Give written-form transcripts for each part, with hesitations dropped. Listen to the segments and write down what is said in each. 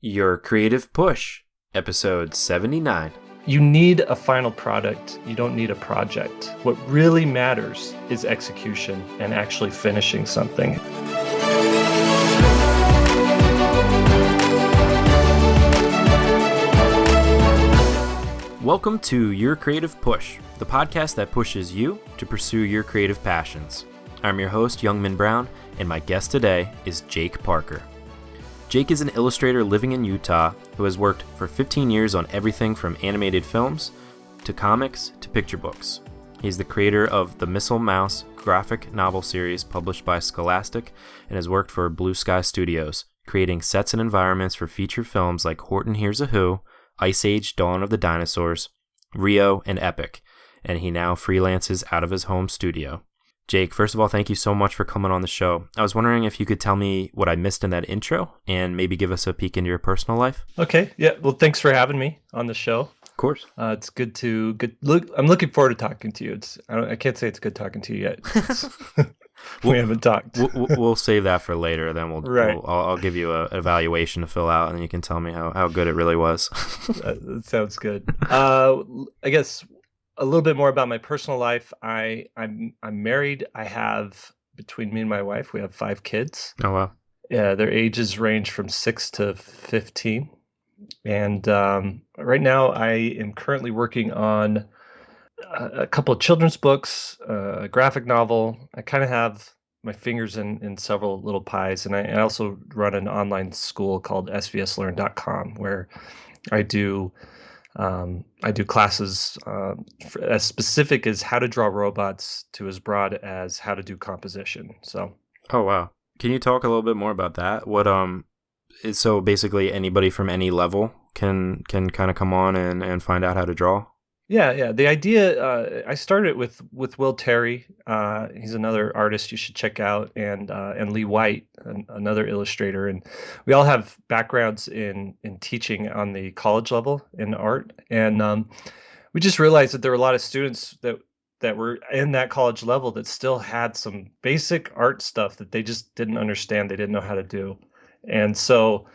Your Creative Push, episode 79. You need a final product. You don't need a project. What really matters is execution and actually finishing something. Welcome to Your Creative Push, the podcast that pushes you to pursue your creative passions. I'm your host, Youngman Brown, and my guest today is Jake Parker. Jake is an illustrator living in Utah who has worked for 15 years on everything from animated films to comics to picture books. He's the creator of the Missile Mouse graphic novel series published by Scholastic and has worked for Blue Sky Studios, creating sets and environments for feature films like Horton Hears, Ice Age: Dawn of the Dinosaurs, Rio, and Epic, and he now freelances out of his home studio. Jake, first of all, thank you so much for coming on the show. I was wondering if you could tell me what I missed in that intro and maybe give us a peek into your personal life. Okay. Yeah. Well, thanks for having me on the show. Of course. It's good to look. I'm looking forward to talking to you. I can't say it's good talking to you yet. We haven't talked. We'll save that for later. Then I'll give you an evaluation to fill out, and you can tell me how good it really was. That sounds good. I guess a little bit more about my personal life. I'm married. I have, between me and my wife, we have 5 kids. Oh wow. Yeah, their ages range from 6 to 15. And right now I am currently working on a couple of children's books, a graphic novel. I kind of have my fingers in several little pies, and I also run an online school called SVSlearn.com where I do classes as specific as how to draw robots to as broad as how to do composition. So. Oh wow. Can you talk a little bit more about that? So basically anybody from any level can kind of come on and find out how to draw? Yeah. The idea, I started with Will Terry. He's another artist you should check out, and Lee White, another illustrator. And we all have backgrounds in teaching on the college level in art. And we just realized that there were a lot of students that were in that college level that still had some basic art stuff that they just didn't understand. They didn't know how to do. And so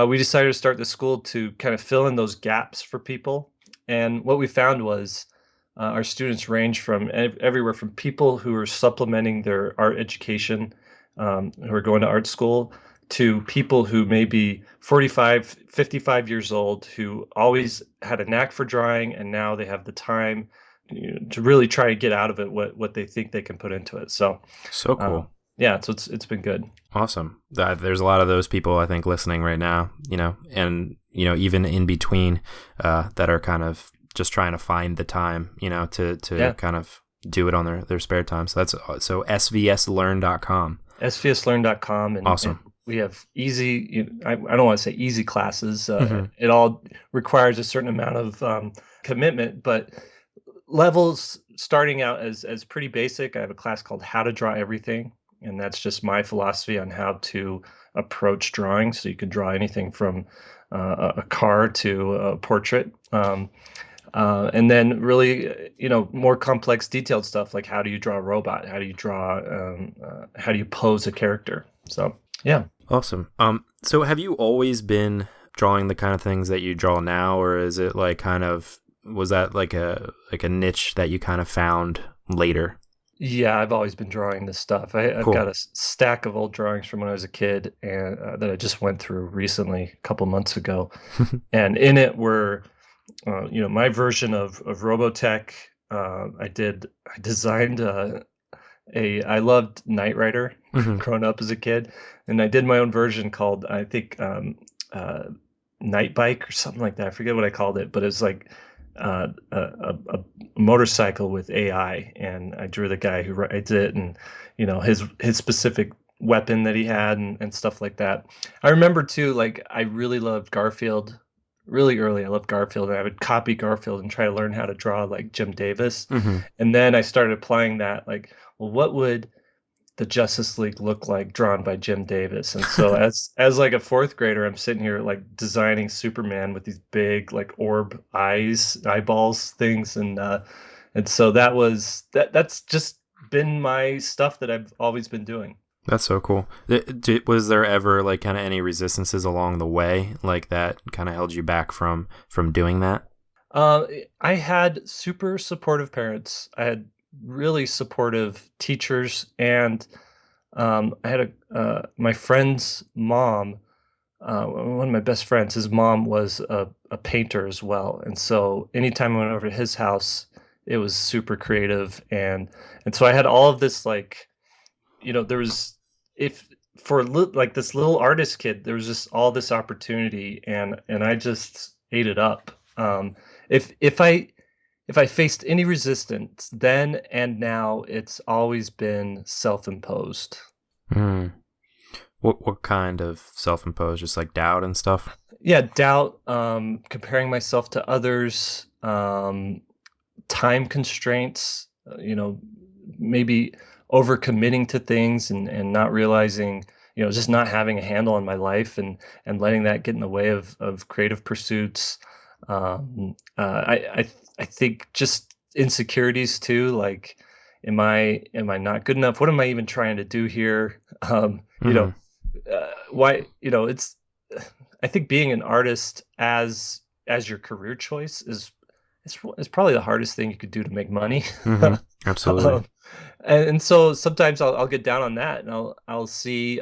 we decided to start the school to kind of fill in those gaps for people. And what we found was our students range from everywhere from people who are supplementing their art education, who are going to art school, to people who may be 45, 55 years old, who always had a knack for drawing, and now they have the time to really try to get out of it what they think they can put into it. So cool. Yeah, so it's been good. Awesome. There's a lot of those people, I think, listening right now, and, even in between that are kind of just trying to find the time, to kind of do it on their spare time. So svslearn.com. svslearn.com. And, awesome. And we have easy, I don't want to say easy classes. Mm-hmm. It all requires a certain amount of commitment, but levels starting out as pretty basic. I have a class called How to Draw Everything. And that's just my philosophy on how to approach drawing. So you can draw anything from a car to a portrait. And then really, more complex, detailed stuff like how do you draw a robot? How do you how do you pose a character? So, yeah. Awesome. So have you always been drawing the kind of things that you draw now, or is it was that like a niche that you kind of found later? Yeah, I've always been drawing this stuff. I've Cool. got a stack of old drawings from when I was a kid, and that I just went through recently, a couple months ago. And in it were, my version of Robotech. I designed I loved Knight Rider Mm-hmm. growing up as a kid, and I did my own version called, I think, Night Bike or something like that. I forget what I called it, but it was like a motorcycle with AI, and I drew the guy who rides it, and his specific weapon that he had, and stuff like that. I remember too, like I really loved Garfield. Really early, I loved Garfield, and I would copy Garfield and try to learn how to draw like Jim Davis. Mm-hmm. And then I started applying that, like, well, what would the Justice League look like drawn by Jim Davis? And so as like a 4th grader, I'm sitting here like designing Superman with these big like orb eyeballs things, and so that's just been my stuff that I've always been doing. That's so cool. Was there ever like kind of any resistances along the way like that kind of held you back from doing that? Uh, I had super supportive parents. I had really supportive teachers, and I had my friend's mom. One of my best friends, his mom was a painter as well, and so anytime I went over to his house, it was super creative, and so I had all of this like, there was, if like this little artist kid, there was just all this opportunity, and I just ate it up. If I faced any resistance then and now, it's always been self-imposed. Hmm. What kind of self-imposed? Just like doubt and stuff? Yeah, doubt, comparing myself to others, time constraints, maybe overcommitting to things and not realizing, just not having a handle on my life and letting that get in the way of creative pursuits. I think just insecurities too, like, am I not good enough? What am I even trying to do here? Hmm. Why, it's I think being an artist as your career choice is probably the hardest thing you could do to make money. Hmm. Absolutely. Um, and so sometimes I'll get down on that, and I'll see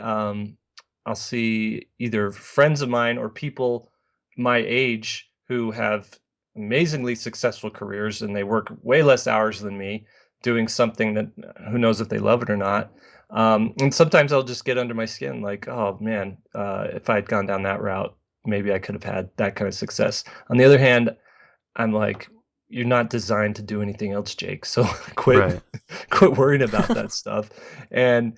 either friends of mine or people my age who have amazingly successful careers, and they work way less hours than me doing something that, who knows if they love it or not. And sometimes I'll just get under my skin, like, oh man, if I had gone down that route, maybe I could have had that kind of success. On the other hand, I'm like, "You're not designed to do anything else, Jake, so quit Right. quit worrying about that stuff, and,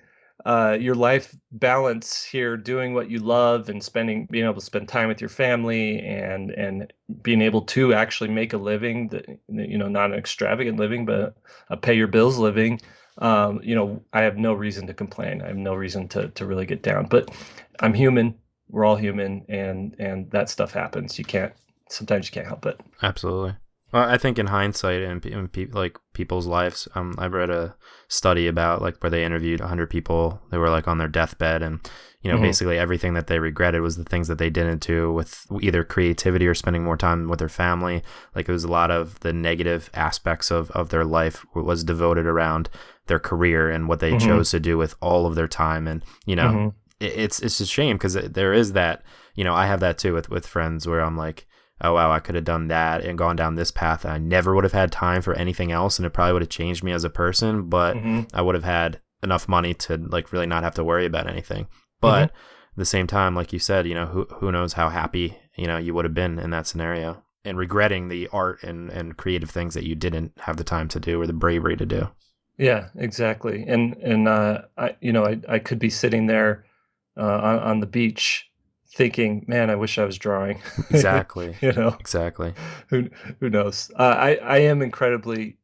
your life balance here, doing what you love and being able to spend time with your family and being able to actually make a living that, not an extravagant living, but a pay your bills living, I have no reason to complain. I have no reason to really get down, but I'm human. We're all human, and that stuff happens. Sometimes you can't help it. Absolutely. Well, I think in hindsight, like people's lives, I've read a study about like where they interviewed 100 people. They were like on their deathbed, and Mhm, basically everything that they regretted was the things that they didn't do with either creativity or spending more time with their family. Like it was a lot of the negative aspects of their life was devoted around their career and what they mhm, chose to do with all of their time. And mhm, it's a shame because there is that. I have that too with friends where I'm like, oh wow, I could have done that and gone down this path. I never would have had time for anything else, and it probably would have changed me as a person, but mhm, I would have had enough money to like really not have to worry about anything. mhm. But at the same time, like you said, who knows how happy, you would have been in that scenario and regretting the art and creative things that you didn't have the time to do or the bravery to do. Yeah, exactly, and, I could be sitting there, on the beach thinking, "Man, I wish I was drawing." Exactly. You know? Exactly. Who who knows? I am incredibly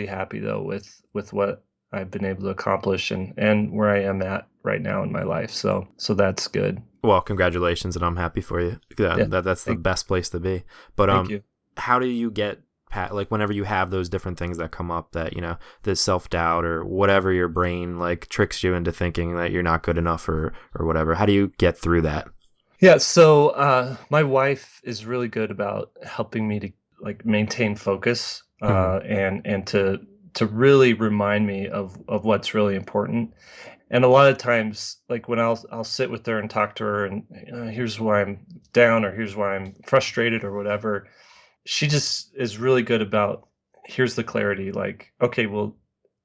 happy though with what I've been able to accomplish and where I am at right now in my life. So that's good. Well, congratulations, and I'm happy for you. Yeah, Yeah. that's the Thank best place to be. But thank you. how do you get like whenever you have those different things that come up that the self doubt or whatever your brain like tricks you into thinking that you're not good enough or whatever? How do you get through that? Yeah, so my wife is really good about helping me to like maintain focus Hmm. and to really remind me of what's really important. And a lot of times, like when I'll sit with her and talk to her, and here's why I'm down, or here's why I'm frustrated, or whatever. She just is really good about, here's the clarity. Like, okay, well,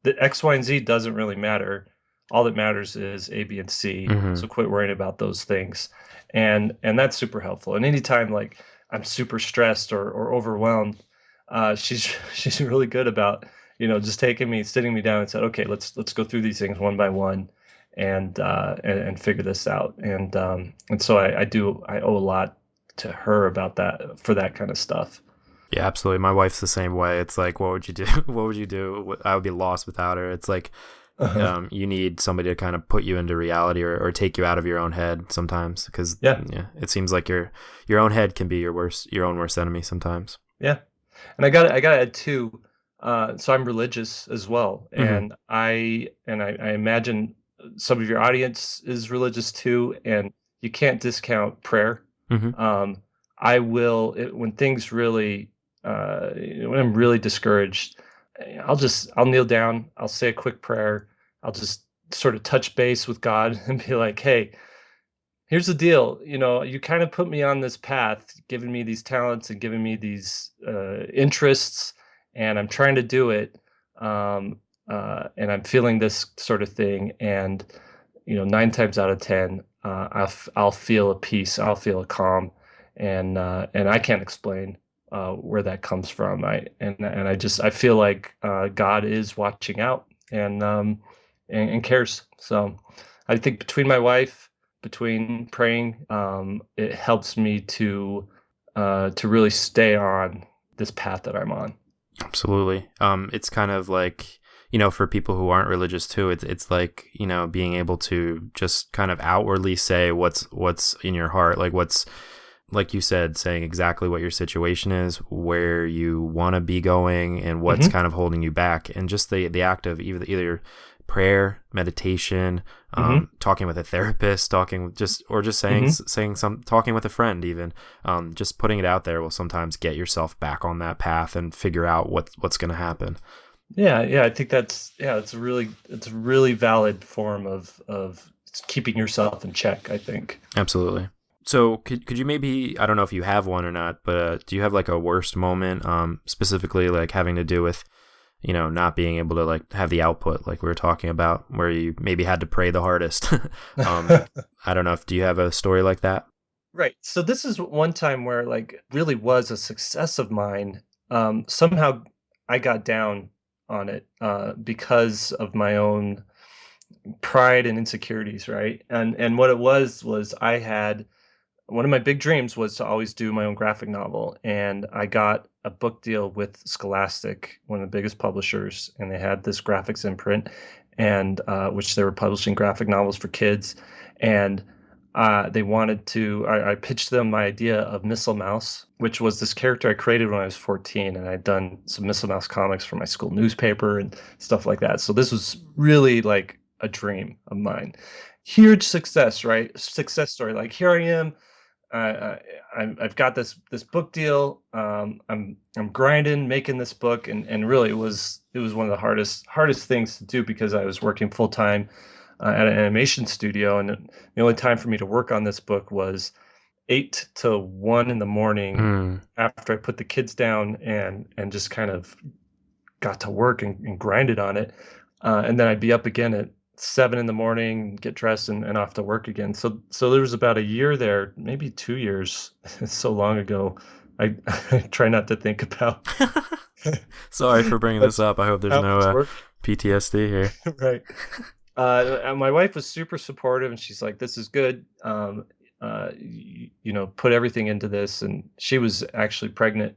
the X, Y, and Z doesn't really matter. All that matters is A, B, and C. So Hmm. quit worrying about those things, and that's super helpful. And anytime like I'm super stressed or overwhelmed, she's she's really good about just sitting me down and said, okay, let's go through these things one by one, and figure this out. And so I owe a lot to her about that, for that kind of stuff. Yeah, absolutely. My wife's the same way. It's like, what would you do? What would you do? I would be lost without her. It's like Uh-huh. you need somebody to kind of put you into reality or take you out of your own head sometimes because Yeah, yeah, it seems like your own head can be your own worst enemy sometimes. yeah. And I gotta add too, so I'm religious as well, Hmm. and I imagine some of your audience is religious too, and you can't discount prayer. Hmm. Um, I will when things really when I'm really discouraged, I'll kneel down, I'll say a quick prayer, I'll just sort of touch base with God and be like, "Hey, here's the deal. You kind of put me on this path, giving me these talents and giving me these interests, and I'm trying to do it. And I'm feeling this sort of thing. And 9 times out of 10, I'll feel a peace. I'll feel a calm, and I can't explain where that comes from. I feel like God is watching out and cares. So I think between praying, it helps me to really stay on this path that I'm on. Absolutely. It's kind of like, for people who aren't religious too, it's like, being able to just kind of outwardly say what's in your heart, like what's, like you said, saying exactly what your situation is, where you want to be going, and what's Hmm. kind of holding you back, and just the act of either prayer, meditation, Hmm. talking with a therapist, just saying Hmm. saying some talking with a friend, even just putting it out there will sometimes get yourself back on that path and figure out what's going to happen. Yeah, yeah. I think it's a really valid form of keeping yourself in check, I think. Absolutely. So could you maybe, I don't know if you have one or not, but do you have like a worst moment, specifically like having to do with, not being able to like have the output like we were talking about, where you maybe had to pray the hardest? um, I don't know if, do you have a story like that? Right. So this is one time where like really was a success of mine. Somehow I got down on it because of my own pride and insecurities, right? And what it was I had one of my big dreams was to always do my own graphic novel, and I got a book deal with Scholastic, one of the biggest publishers, and they had this graphics imprint, and which they were publishing graphic novels for kids, and they wanted to. I pitched them my idea of Missile Mouse, which was this character I created when I was 14, and I'd done some Missile Mouse comics for my school newspaper and stuff like that. So this was really like a dream of mine. Huge success, right? Success story. Like here I am. I, I've got this book deal. I'm grinding, making this book, and really it was one of the hardest things to do because I was working full time at an animation studio, and the only time for me to work on this book was 8 to 1 in the morning Mm, after I put the kids down and just kind of got to work and grinded on it. And then I'd be up again at 7 in the morning, get dressed and off to work again. So there was about a year there, maybe 2 years. It's so long ago. I try not to think about sorry for bringing how this up. I hope there's how no much work. PTSD here. Right. And my wife was super supportive, and she's like, "This is good. Put everything into this." And she was actually pregnant,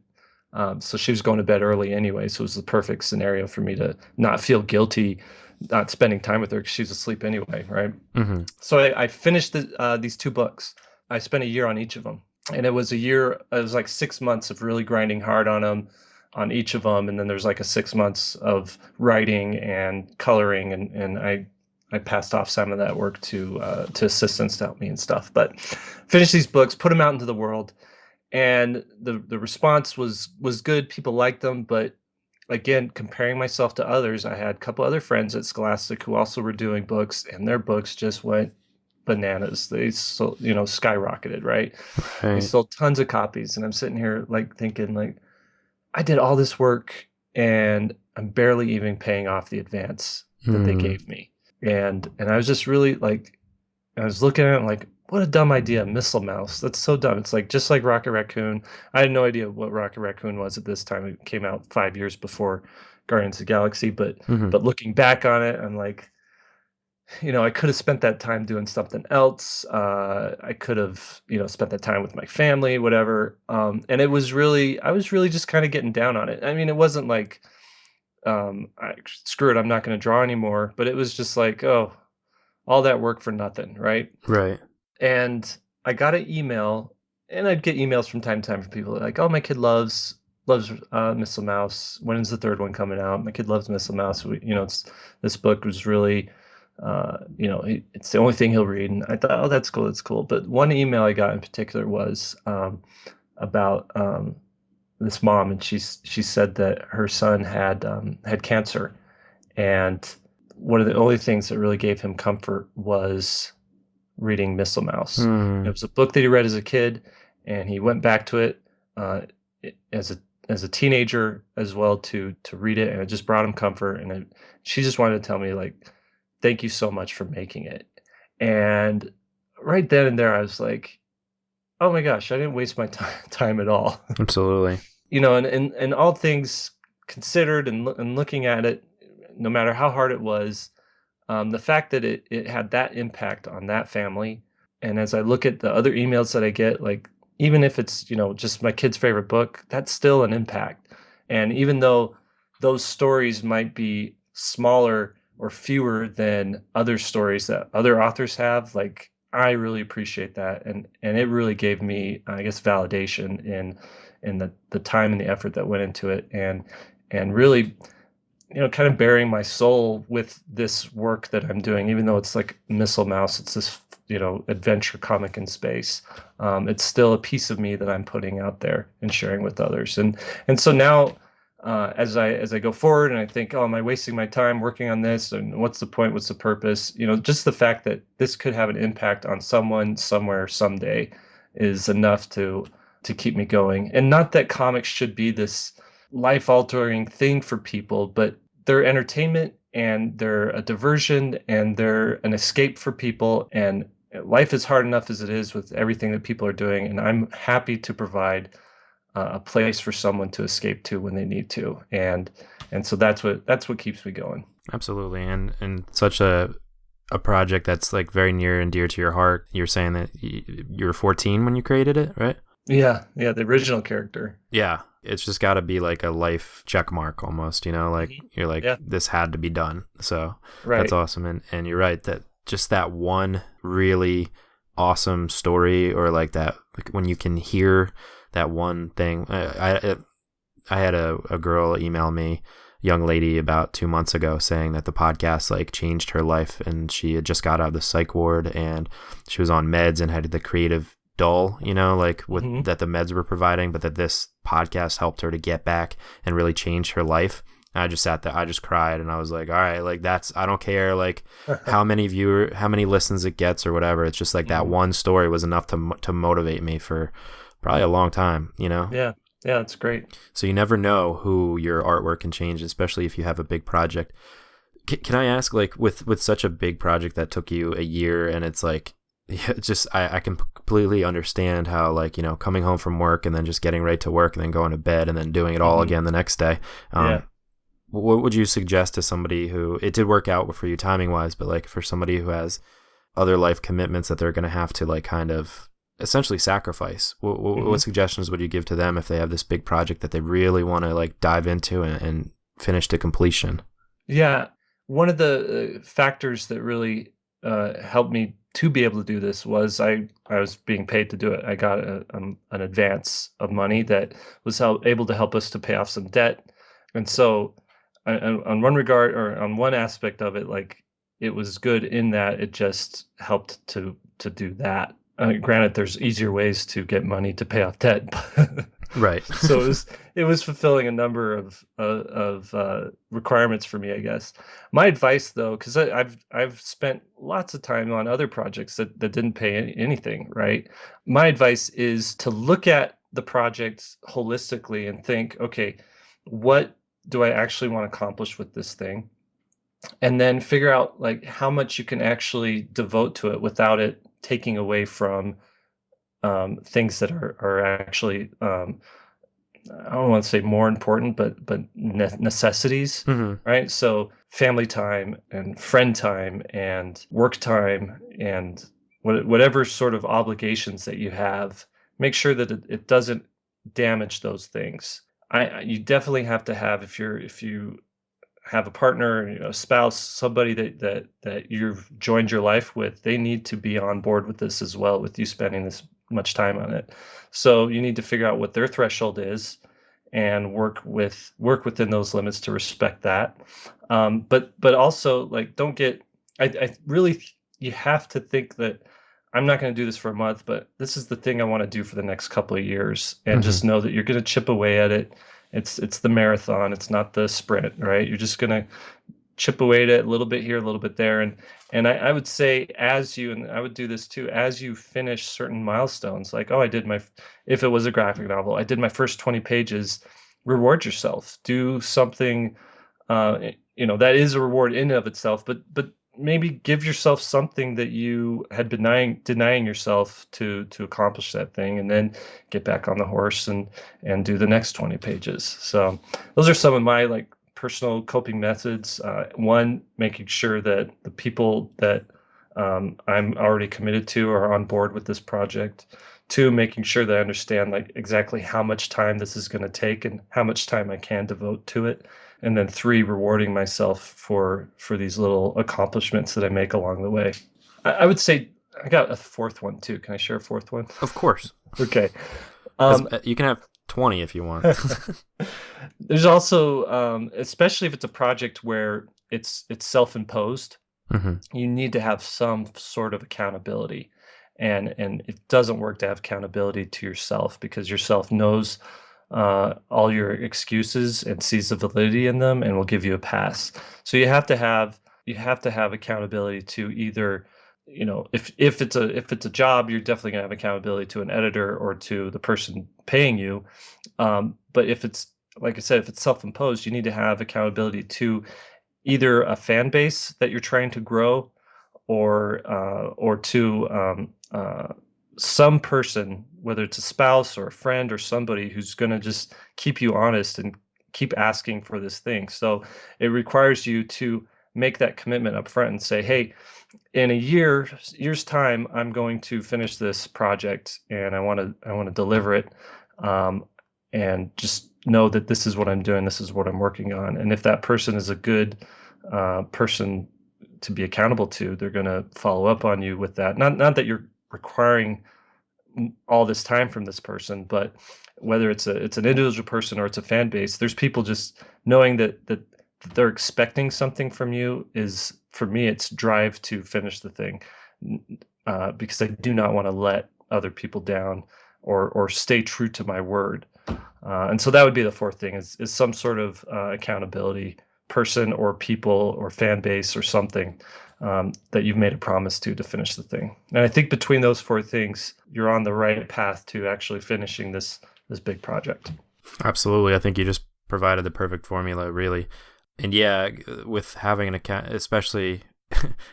so she was going to bed early anyway. So it was the perfect scenario for me to not feel guilty, not spending time with her because she's asleep anyway, right? Hmm. So I finished these two books. I spent a year on each of them, and it was a year. It was like 6 months of really grinding hard on them, on each of them, and then there's like a 6 months of writing and coloring, and I passed off some of that work to assistants to help me and stuff. But finished these books, put them out into the world, and the response was good. People liked them, but again, comparing myself to others, I had a couple other friends at Scholastic who also were doing books, and their books just went bananas. They sold, skyrocketed, right? They Right. sold tons of copies, and I'm sitting here like thinking like I did all this work and I'm barely even paying off the advance that they Mm, gave me. And I was just really like I was looking at it like, what a dumb idea, Missile Mouse. That's so dumb. It's like just like Rocket Raccoon. I had no idea what Rocket Raccoon was at this time. It came out 5 years before Guardians of the Galaxy, but hmm. but looking back on it, I'm like, I could have spent that time doing something else. I could have, spent that time with my family, whatever. And I was really just kind of getting down on it. I mean, it wasn't like, screw it, I'm not going to draw anymore. But it was just like, oh, all that work for nothing, right? Right. And I got an email, and I'd get emails from time to time from people like, "Oh, my kid loves Missile Mouse. When is the third one coming out? My kid loves Missile Mouse. It's this book was really it's the only thing he'll read. And I thought, oh, that's cool, that's cool. But one email I got in particular was about this mom, and she said that her son had cancer, and one of the only things that really gave him comfort was reading Missile Mouse. It Hmm. was a book that he read as a kid, and he went back to it uh, as a teenager as well to read it, and it just brought him comfort. And she just wanted to tell me like, "Thank you so much for making it." And right then and there, I was like, "Oh my gosh, I didn't waste my time at all." Absolutely. And all things considered, and looking at it, no matter how hard it was, the fact that it had that impact on that family, and as I look at the other emails that I get, like, even if it's, just my kid's favorite book, that's still an impact. And even though those stories might be smaller or fewer than other stories that other authors have, like, I really appreciate that, and it really gave me, I guess, validation in the time and the effort that went into it, and really kind of bearing my soul with this work that I'm doing, even though it's like Missile Mouse, it's this, adventure comic in space. It's still a piece of me that I'm putting out there and sharing with others. And so now, as I go forward and I think, oh, am I wasting my time working on this? And what's the point? What's the purpose? Just the fact that this could have an impact on someone somewhere someday is enough to keep me going. And not that comics should be this life altering thing for people, but they're entertainment and they're a diversion and they're an escape for people. And life is hard enough as it is with everything that people are doing. And I'm happy to provide a place for someone to escape to when they need to. And so that's what keeps me going. Absolutely. And such a project that's like very near and dear to your heart. You're saying that you were 14 when you created it, right? Yeah, yeah, the original character. Yeah. It's just got to be like a life check mark almost, like Mhm. you're like, Yeah, this had to be done. So that's right. awesome. And you're right that just that one really awesome story, or like that, like when you can hear that one thing. I had a girl email me, young lady, about 2 months ago saying that the podcast like changed her life, and she had just got out of the psych ward and she was on meds and had the creative dull, like with Hmm. that the meds were providing, but that this podcast helped her to get back and really change her life. And I just sat there, I just cried, and I was like, all right, like I don't care like how many listens it gets or whatever. It's just like that Hmm. one story was enough to motivate me for probably a long time. Yeah, yeah, that's great. So you never know who your artwork can change, especially if you have a big project. Can I ask, like, with such a big project that took you a year, and it's like, yeah, it's just I can completely understand how, like, coming home from work and then just getting right to work and then going to bed and then doing it all Hmm. again the next day. Yeah. What would you suggest to somebody who it did work out for you timing wise, but like for somebody who has other life commitments that they're going to have to like kind of essentially sacrifice? What Hmm. suggestions would you give to them if they have this big project that they really want to like dive into and finish to completion? Yeah, one of the factors that really helped me to be able to do this was I was being paid to do it. I got an advance of money that was able to help us to pay off some debt, and so on one regard or on one aspect of it, like it was good in that it just helped to do that. Granted, there's easier ways to get money to pay off debt, Right. so it was fulfilling a number of requirements for me, I guess. My advice, though, because I've spent lots of time on other projects that didn't pay anything, right? My advice is to look at the projects holistically and think, okay, what do I actually want to accomplish with this thing? And then figure out like how much you can actually devote to it without it taking away from things that are actually I don't want to say more important, but necessities, Hmm. right? So family time and friend time and work time and whatever sort of obligations that you have, make sure that it doesn't damage those things. You definitely have to have, if you have a partner, a spouse, somebody that you've joined your life with, they need to be on board with this as well, with you spending this much time on it. So you need to figure out what their threshold is and work within those limits to respect that. But also like don't get I really, you have to think that I'm not going to do this for a month, but this is the thing I want to do for the next couple of years, and Hmm. just know that you're going to chip away at it. It's the marathon. It's not the sprint, right? You're just going to chip away at it a little bit here, a little bit there. And I would say as you, and I would do this too, as you finish certain milestones, like, oh, if it was a graphic novel, I did my first 20 pages, reward yourself. Do something, that is a reward in and of itself, but maybe give yourself something that you had been denying yourself to accomplish that thing, and then get back on the horse and do the next 20 pages. So those are some of my like personal coping methods. One, making sure that the people that I'm already committed to are on board with this project. Two, making sure that I understand like exactly how much time this is going to take and how much time I can devote to it. And then three, rewarding myself for these little accomplishments that I make along the way. I would say I got a fourth one too. Can I share a fourth one? Of course. Okay. As, Um, you can have 20 if you want. there's also, especially if it's a project where it's self-imposed, Hmm. you need to have some sort of accountability. And it doesn't work to have accountability to yourself, because yourself knows all your excuses and sees the validity in them and will give you a pass. So you have to have accountability to either, if it's a job, you're definitely going to have accountability to an editor or to the person paying you. But if it's, like I said, if it's self-imposed, you need to have accountability to either a fan base that you're trying to grow, or to some person, whether it's a spouse or a friend or somebody who's going to just keep you honest and keep asking for this thing. So it requires you to make that commitment up front and say, hey, in a year's time, I'm going to finish this project, and I want to deliver it. um, and just know that this is what I'm doing, this is what I'm working on. And if that person is a good person to be accountable to, they're going to follow up on you with that. Not that you're requiring all this time from this person, but whether it's an individual person or it's a fan base, there's people just knowing that they're expecting something from you is, for me, it's drive to finish the thing. Because I do not want to let other people down, or stay true to my word. And so that would be the fourth thing, is some sort of accountability person or people or fan base or something, that you've made a promise to finish the thing. And I think between those four things, you're on the right path to actually finishing this big project. Absolutely. I think you just provided the perfect formula, really. And yeah, with having an account, especially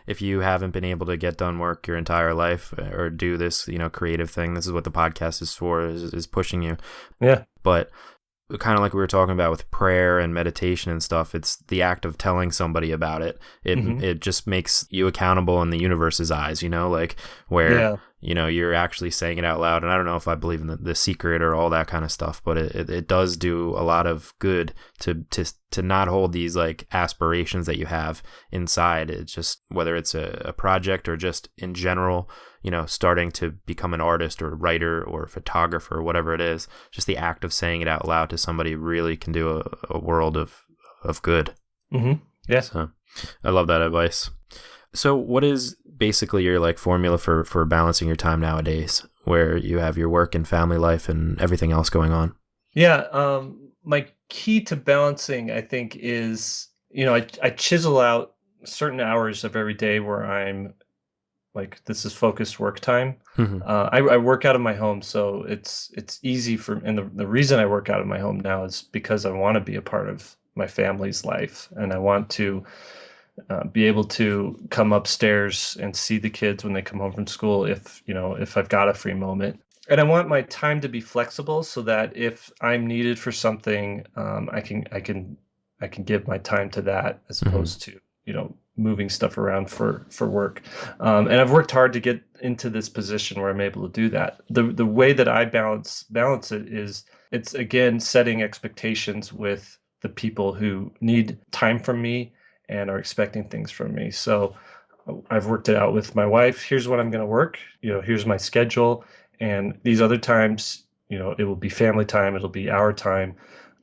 if you haven't been able to get done work your entire life or do this, creative thing, this is what the podcast is for, is pushing you. Yeah. But kind of like we were talking about with prayer and meditation and stuff, it's the act of telling somebody about it. Hmm. It just makes you accountable in the universe's eyes, like where, Yeah. you're actually saying it out loud. And I don't know if I believe in the secret or all that kind of stuff, but it does do a lot of good to not hold these like aspirations that you have inside. It's just, whether it's a project or just in general, starting to become an artist or writer or photographer or whatever it is, just the act of saying it out loud to somebody really can do a world of good. Hmm. Yeah. So I love that advice. So what is basically your like formula for balancing your time nowadays, where you have your work and family life and everything else going on? Yeah. My key to balancing, I think, is, I chisel out certain hours of every day where I'm like, this is focused work time. Hmm. I work out of my home, so it's easy for, and the reason I work out of my home now is because I want to be a part of my family's life, and I want to be able to come upstairs and see the kids when they come home from school, if I've got a free moment. And I want my time to be flexible, so that if I'm needed for something, I can give my time to that, as Hmm. opposed to, moving stuff around for work. And I've worked hard to get into this position where I'm able to do that. The way that I balance it is, it's again setting expectations with the people who need time from me and are expecting things from me. So I've worked it out with my wife. Here's when I'm going to work. Here's my schedule. And these other times, it will be family time. It'll be our time.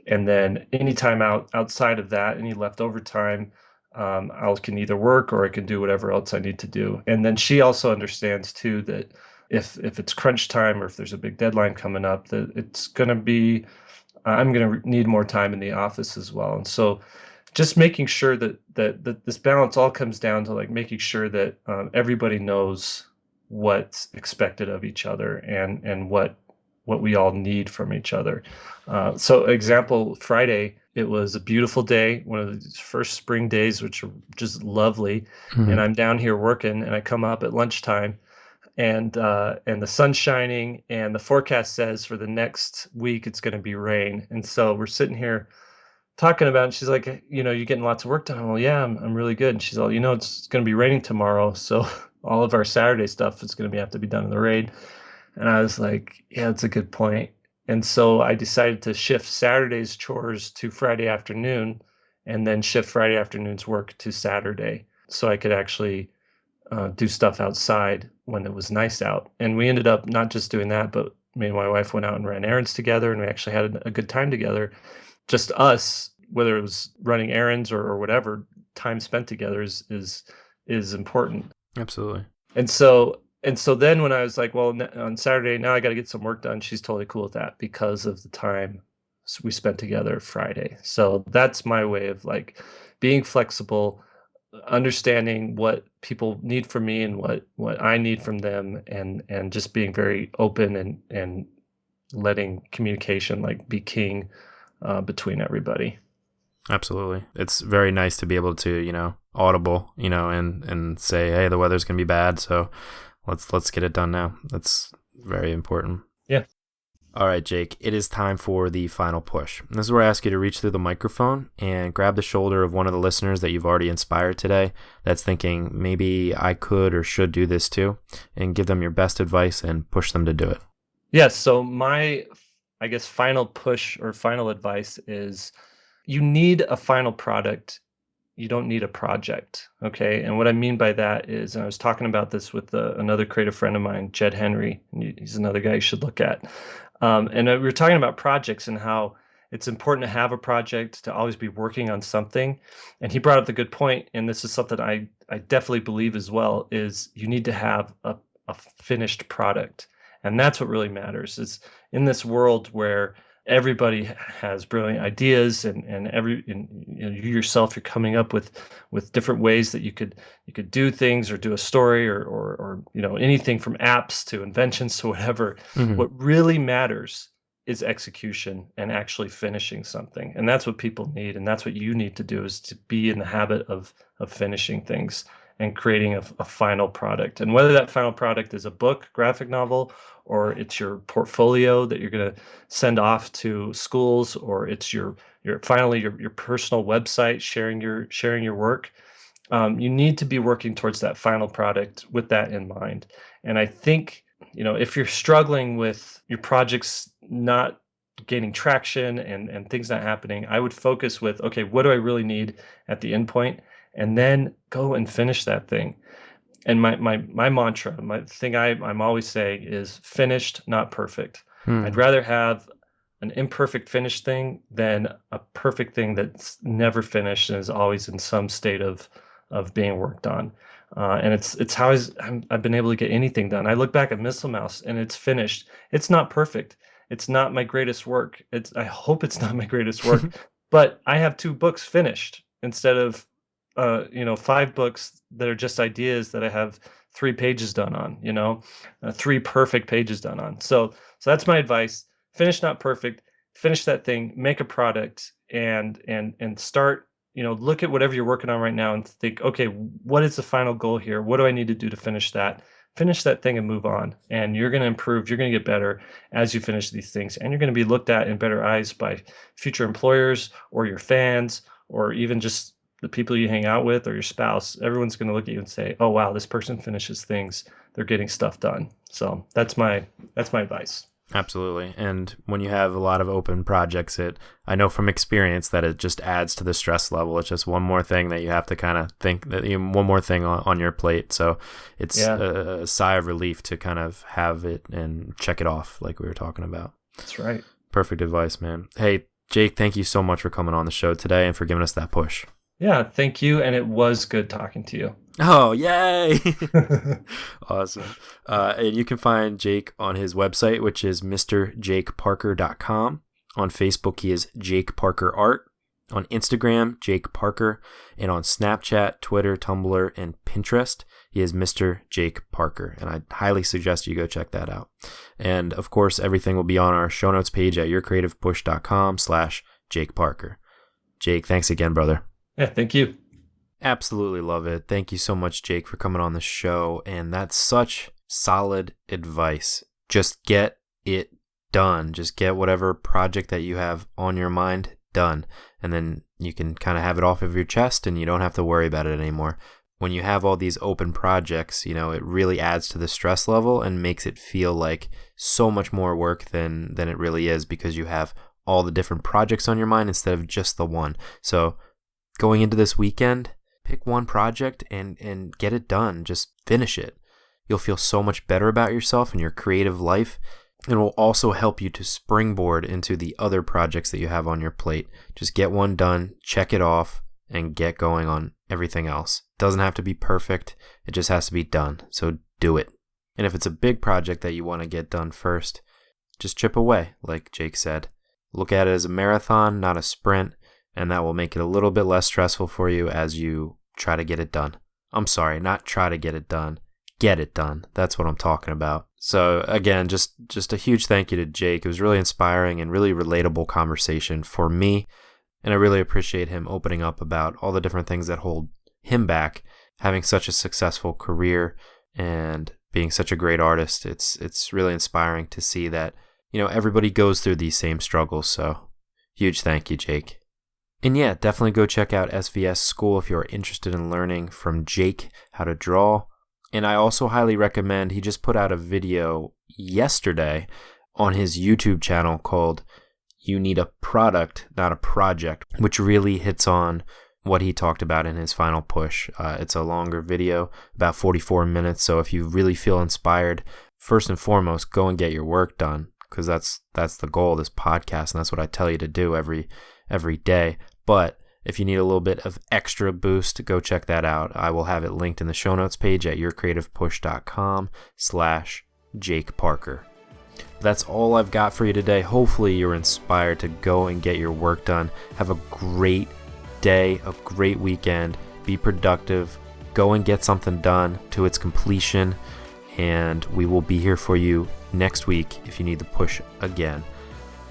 And then any time outside of that, any leftover time, I can either work or I can do whatever else I need to do. And then she also understands too that if it's crunch time or if there's a big deadline coming up, that it's going to be I'm going to need more time in the office as well. And so just making sure that this balance all comes down to like making sure that everybody knows what's expected of each other and what we all need from each other. So example, Friday, it was a beautiful day, one of the first spring days, which are just lovely. And I'm down here working, and I come up at lunchtime, and the sun's shining, and the forecast says for the next week it's going to be rain. And so we're sitting here talking about it, and she's like, you're getting lots of work done. Well, yeah, I'm really good. And she's all, it's going to be raining tomorrow, so all of our Saturday stuff is going to have to be done in the rain. And I was like, yeah, that's a good point. And so I decided to shift Saturday's chores to Friday afternoon, and then shift Friday afternoon's work to Saturday, so I could actually do stuff outside when it was nice out. And we ended up not just doing that, but me and my wife went out and ran errands together, and we actually had a good time together. Just us, whether it was running errands or whatever, time spent together is important. Absolutely. And so then when I was like, well, on Saturday, now I got to get some work done, she's totally cool with that because of the time we spent together Friday. So that's my way of like being flexible, understanding what people need from me and what I need from them, and just being very open and letting communication like be king between everybody. Absolutely. It's very nice to be able to, audible, and say, hey, the weather's going to be bad, so let's get it done now. That's very important. Yeah. All right, Jake, it is time for the final push. This is where I ask you to reach through the microphone and grab the shoulder of one of the listeners that you've already inspired today that's thinking maybe I could or should do this too, and give them your best advice and push them to do it. Yes. So my, I guess, final push or final advice is you need a final product. You don't need a project. Okay. And what I mean by that is, and I was talking about this with another creative friend of mine, Jed Henry. And he's another guy you should look at. And we were talking about projects and how it's important to have a project, to always be working on something. And he brought up the good point, and this is something I definitely believe as well, is you need to have a finished product. And that's what really matters, is in this world where everybody has brilliant ideas, and you yourself, you're coming up with different ways that you could do things or do a story or anything from apps to inventions to whatever. What really matters is execution and actually finishing something. And that's what people need, and that's what you need to do, is to be in the habit of finishing things and creating a final product. And whether that final product is a book, graphic novel, or it's your portfolio that you're going to send off to schools, or it's your personal website sharing your work, you need to be working towards that final product with that in mind. And I think, if you're struggling with your projects not gaining traction and things not happening, I would focus with, okay, what do I really need at the end point? And then go and finish that thing. And my mantra, my thing I'm always saying is finished, not perfect. I'd rather have an imperfect finished thing than a perfect thing that's never finished and is always in some state of being worked on. And it's how I've been able to get anything done. I look back at Missile Mouse and it's finished. It's not perfect. It's not my greatest work. I hope it's not my greatest work, but I have 2 books finished instead of 5 books that are just ideas that I have 3 pages done on, 3 perfect pages done on. So that's my advice. Finish, not perfect. Finish that thing, make a product, and start, look at whatever you're working on right now and think, okay, what is the final goal here? What do I need to do to finish that? Finish that thing and move on. And you're going to improve, you're going to get better as you finish these things. And you're going to be looked at in better eyes by future employers or your fans, or even just the people you hang out with or your spouse. Everyone's going to look at you and say, oh, wow, this person finishes things. They're getting stuff done. So that's my advice. Absolutely. And when you have a lot of open projects, I know from experience that it just adds to the stress level. It's just one more thing that you have to kind of think, that one more thing on your plate. So it's a sigh of relief to kind of have it and check it off like we were talking about. That's right. Perfect advice, man. Hey, Jake, thank you so much for coming on the show today and for giving us that push. Yeah, thank you, and it was good talking to you. Oh, yay! Awesome. And you can find Jake on his website, which is mrjakeparker.com. On Facebook, he is Jake Parker Art. On Instagram, Jake Parker. And on Snapchat, Twitter, Tumblr, and Pinterest, he is Mr. Jake Parker. And I highly suggest you go check that out. And of course, everything will be on our show notes page at yourcreativepush.com/Jake Parker. Jake, thanks again, brother. Yeah, thank you. Absolutely love it. Thank you so much, Jake, for coming on the show. And that's such solid advice. Just get it done. Just get whatever project that you have on your mind done. And then you can kind of have it off of your chest and you don't have to worry about it anymore. When you have all these open projects, it really adds to the stress level and makes it feel like so much more work than it really is, because you have all the different projects on your mind instead of just the one. So going into this weekend, pick one project and get it done. Just finish it. You'll feel so much better about yourself and your creative life. It will also help you to springboard into the other projects that you have on your plate. Just get one done, check it off, and get going on everything else. It doesn't have to be perfect. It just has to be done. So do it. And if it's a big project that you want to get done first, just chip away, like Jake said. Look at it as a marathon, not a sprint. And that will make it a little bit less stressful for you as you try to get it done. I'm sorry, not try to get it done. Get it done. That's what I'm talking about. So again, just a huge thank you to Jake. It was really inspiring and really relatable conversation for me. And I really appreciate him opening up about all the different things that hold him back, having such a successful career and being such a great artist. It's really inspiring to see that, everybody goes through these same struggles. So huge thank you, Jake. And yeah, definitely go check out SVS School if you're interested in learning from Jake how to draw. And I also highly recommend, he just put out a video yesterday on his YouTube channel called You Need a Product, Not a Project, which really hits on what he talked about in his final push. It's a longer video, about 44 minutes. So if you really feel inspired, first and foremost, go and get your work done, because that's the goal of this podcast. And that's what I tell you to do every day. But if you need a little bit of extra boost, go check that out. I will have it linked in the show notes page at yourcreativepush.com/Jake Parker. That's all I've got for you today. Hopefully you're inspired to go and get your work done. Have a great day, a great weekend. Be productive. Go and get something done to its completion. And we will be here for you next week if you need the push again.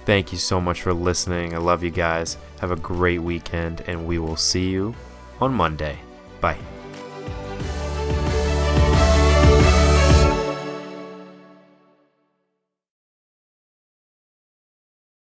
Thank you so much for listening. I love you guys. Have a great weekend, and we will see you on Monday. Bye.